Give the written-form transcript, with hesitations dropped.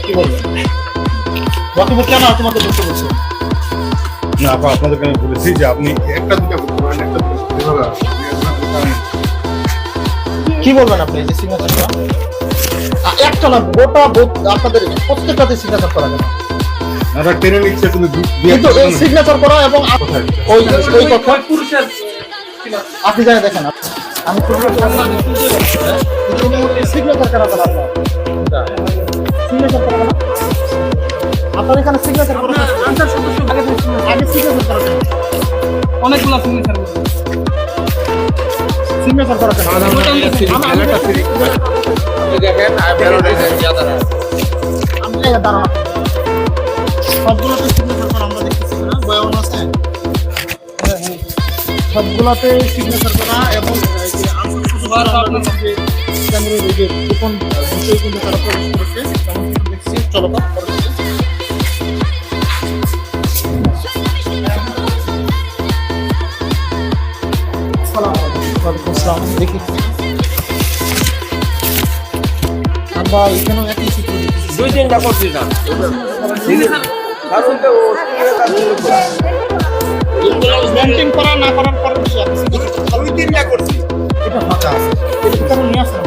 কি বলবেন? বক্তব্য কেন তোমাকে বলতে বলছে? না আপা, আপনাদেরকে আমি বলেছি যে আপনি একটা দুটা করতে পারেন, একটা দুটো কি বলবেন আপনি এই যে সিগনেচার করা? একটা না, গোটা আপনাদের প্রত্যেকটাতে সিগনেচার করা যাবে। না টেনে নিচ্ছে কিন্তু কিন্তু এই সিগনেচার করা এবং ওই ওই কথা আপনি জানেন, দেখেন আমি সিগনেচার করা আপনার সিগনেচার করা আপনার এখানে সিগনেচার করা আগে সিগনেচার করা অনেকগুলো সিগনেচার সিগনেচার করা দাঁড়ান, সবগুলোতে সিগনেচার করা আমরা দেখতেছি না, বয়ান আছে সবগুলোতে সিগনেচার করা এবং গোপন বিষয় কিন্তু তারা প্রবেশ করেছে দেখছি। চলো দেখি আমরা এখানেও একই চিত্র দেখতেছি। দুই তিনটা করছি না ব্যাংকিং করা না করার পর দুই তিনটা করছি, এটা ফাঁকা আছে, এটা কেন নিয়ে আসলাম